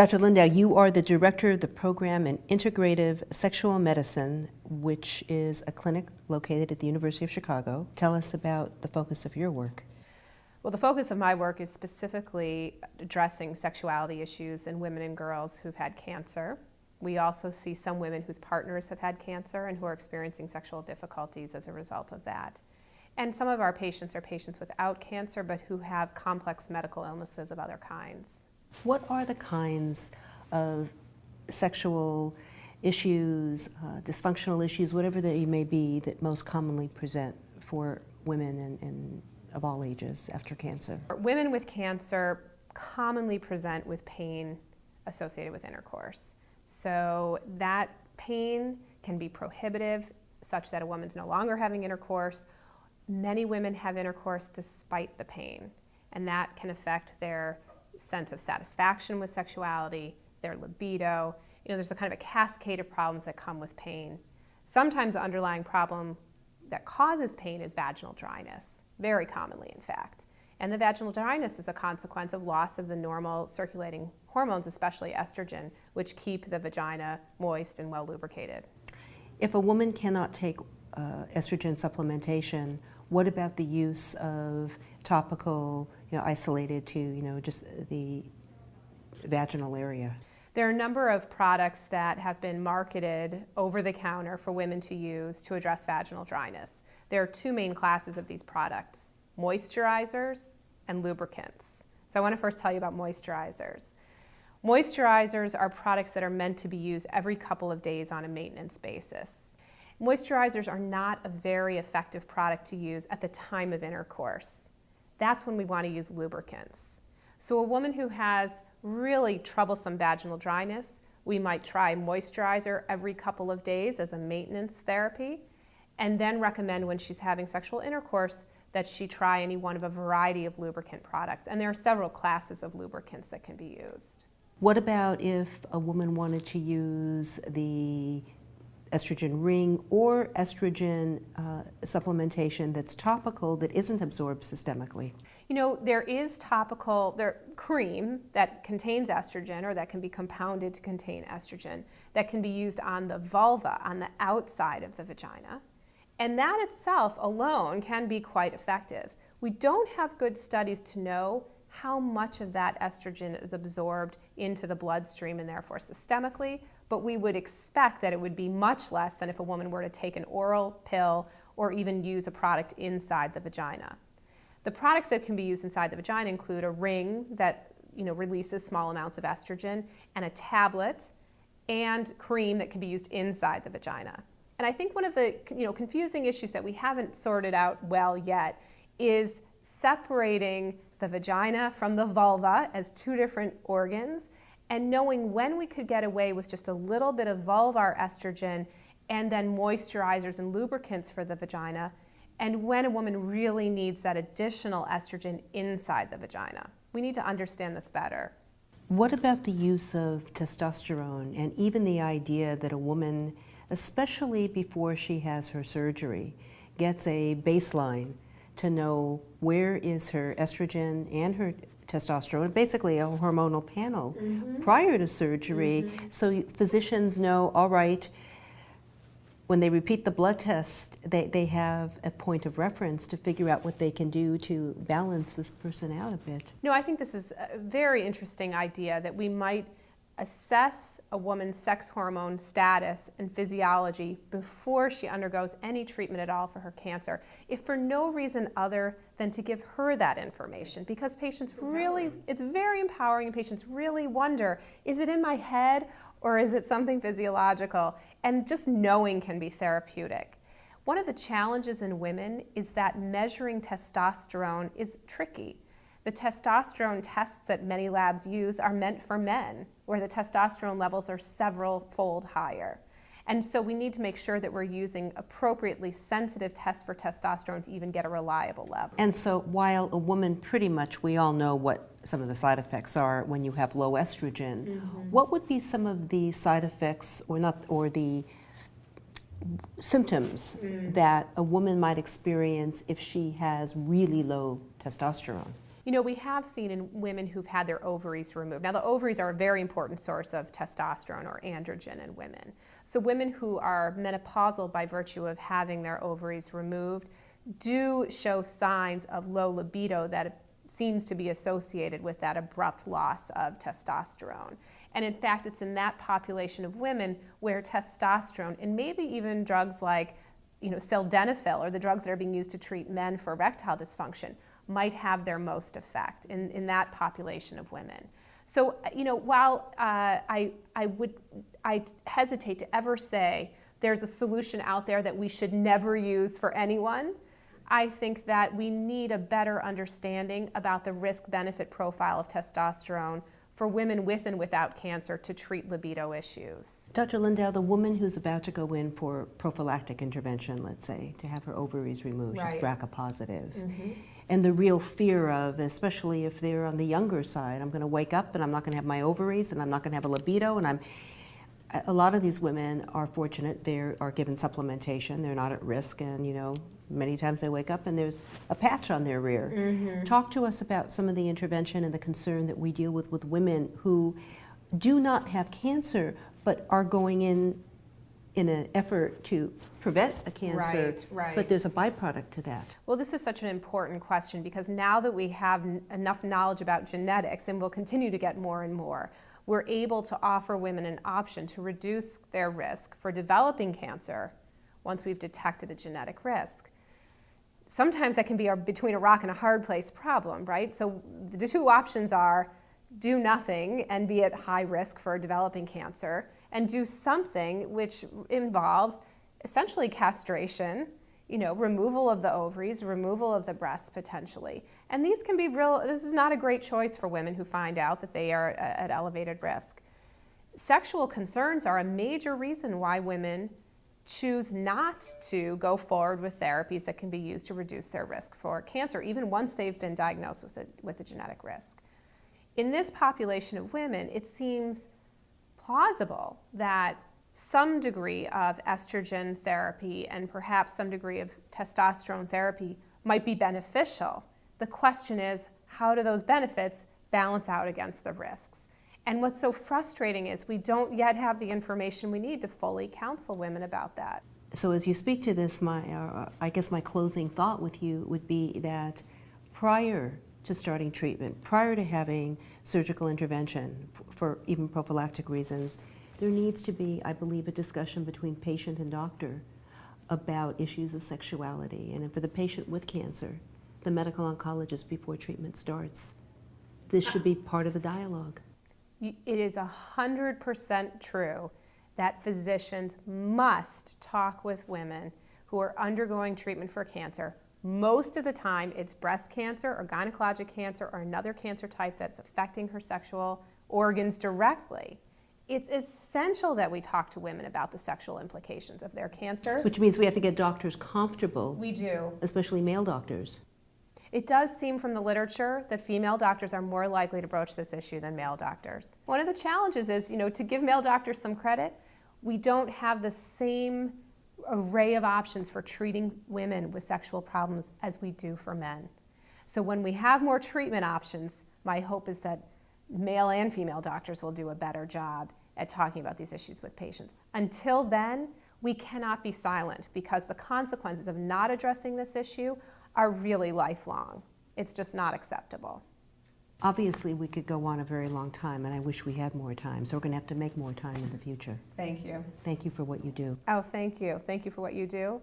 Dr. Lindau, you are the director of the program in Integrative Sexual Medicine, which is a clinic located at the University of Chicago. Tell us about the focus of your work. Well, the focus of my work is specifically addressing sexuality issues in women and girls who've had cancer. We also see some women whose partners have had cancer and who are experiencing sexual difficulties as a result of that. And some of our patients are patients without cancer but who have complex medical illnesses of other kinds. What are the kinds of sexual issues, dysfunctional issues, whatever they may be, that most commonly present for women and of all ages after cancer? Women with cancer commonly present with pain associated with intercourse. So that pain can be prohibitive, such that a woman's no longer having intercourse. Many women have intercourse despite the pain, and that can affect their sense of satisfaction with sexuality, their libido. There's a kind of a cascade of problems that come with pain. Sometimes the underlying problem that causes pain is vaginal dryness, very commonly in fact. And the vaginal dryness is a consequence of loss of the normal circulating hormones, especially estrogen, which keep the vagina moist and well lubricated. If a woman cannot take estrogen supplementation, what about the use of topical, isolated to, just the vaginal area? There are a number of products that have been marketed over the counter for women to use to address vaginal dryness. There are two main classes of these products: moisturizers and lubricants. So I want to first tell you about moisturizers. Moisturizers are products that are meant to be used every couple of days on a maintenance basis. Moisturizers are not a very effective product to use at the time of intercourse. That's when we want to use lubricants. So a woman who has really troublesome vaginal dryness, we might try moisturizer every couple of days as a maintenance therapy, and then recommend when she's having sexual intercourse that she try any one of a variety of lubricant products. And there are several classes of lubricants that can be used. What about if a woman wanted to use the estrogen ring or estrogen supplementation that's topical that isn't absorbed systemically? There is topical cream that contains estrogen, or that can be compounded to contain estrogen, that can be used on the vulva, on the outside of the vagina. And that itself alone can be quite effective. We don't have good studies to know how much of that estrogen is absorbed into the bloodstream and therefore systemically, but we would expect that it would be much less than if a woman were to take an oral pill or even use a product inside the vagina. The products that can be used inside the vagina include a ring that releases small amounts of estrogen, and a tablet, and cream that can be used inside the vagina. And I think one of the confusing issues that we haven't sorted out well yet is separating the vagina from the vulva as two different organs, and knowing when we could get away with just a little bit of vulvar estrogen and then moisturizers and lubricants for the vagina, and when a woman really needs that additional estrogen inside the vagina. We need to understand this better. What about the use of testosterone and even the idea that a woman, especially before she has her surgery, gets a baseline to know where is her estrogen and her testosterone, basically a hormonal panel prior to surgery, so physicians know, all right, when they repeat the blood test, they have a point of reference to figure out what they can do to balance this person out a bit. No, I think this is a very interesting idea, that we might assess a woman's sex hormone status and physiology before she undergoes any treatment at all for her cancer, if for no reason other than to give her that information. Because patients it's very empowering, and patients really wonder, is it in my head or is it something physiological? And just knowing can be therapeutic. One of the challenges in women is that measuring testosterone is tricky. The testosterone tests that many labs use are meant for men, where the testosterone levels are several-fold higher. And so we need to make sure that we're using appropriately sensitive tests for testosterone to even get a reliable level. And so while a woman, pretty much we all know what some of the side effects are when you have low estrogen, what would be some of the side effects or the symptoms that a woman might experience if she has really low testosterone? You know, we have seen in women who've had their ovaries removed. Now, the ovaries are a very important source of testosterone or androgen in women. So women who are menopausal by virtue of having their ovaries removed do show signs of low libido that seems to be associated with that abrupt loss of testosterone. And in fact, it's in that population of women where testosterone and maybe even drugs like sildenafil, or the drugs that are being used to treat men for erectile dysfunction, might have their most effect in that population of women. So, while I hesitate to ever say there's a solution out there that we should never use for anyone, I think that we need a better understanding about the risk-benefit profile of testosterone for women with and without cancer to treat libido issues. Dr. Lindau, the woman who's about to go in for prophylactic intervention, let's say, to have her ovaries removed, she's BRCA positive. And the real fear of, especially if they're on the younger side, I'm going to wake up and I'm not going to have my ovaries and I'm not going to have a libido, and a lot of these women are fortunate. They are given supplementation. They're not at risk, and many times they wake up and there's a patch on their rear. Talk to us about some of the intervention and the concern that we deal with women who do not have cancer but are going in an effort to prevent a cancer, but there's a byproduct to that. Well, this is such an important question because now that we have enough knowledge about genetics, and we'll continue to get more and more, we're able to offer women an option to reduce their risk for developing cancer once we've detected a genetic risk. Sometimes that can be between a rock and a hard place problem, right? So the two options are do nothing and be at high risk for developing cancer, and do something which involves essentially castration, removal of the ovaries, removal of the breasts potentially. And these can be this is not a great choice for women who find out that they are at elevated risk. Sexual concerns are a major reason why women choose not to go forward with therapies that can be used to reduce their risk for cancer, even once they've been diagnosed with a genetic risk. In this population of women, it seems plausible that some degree of estrogen therapy and perhaps some degree of testosterone therapy might be beneficial. The question is, how do those benefits balance out against the risks? And what's so frustrating is we don't yet have the information we need to fully counsel women about that. So as you speak to this, I guess my closing thought with you would be that prior to starting treatment, prior to having surgical intervention for even prophylactic reasons, there needs to be, I believe, a discussion between patient and doctor about issues of sexuality. And for the patient with cancer, the medical oncologist before treatment starts. This should be part of the dialogue. It is 100% true that physicians must talk with women who are undergoing treatment for cancer. Most of the time, it's breast cancer or gynecologic cancer or another cancer type that's affecting her sexual organs directly. It's essential that we talk to women about the sexual implications of their cancer. Which means we have to get doctors comfortable. We do. Especially male doctors. It does seem from the literature that female doctors are more likely to broach this issue than male doctors. One of the challenges is, to give male doctors some credit, we don't have the same array of options for treating women with sexual problems as we do for men. So when we have more treatment options, my hope is that male and female doctors will do a better job at talking about these issues with patients. Until then, we cannot be silent because the consequences of not addressing this issue are really lifelong. It's just not acceptable. Obviously, we could go on a very long time, and I wish we had more time, so we're going to have to make more time in the future. Thank you. Thank you for what you do. Oh, thank you. Thank you for what you do.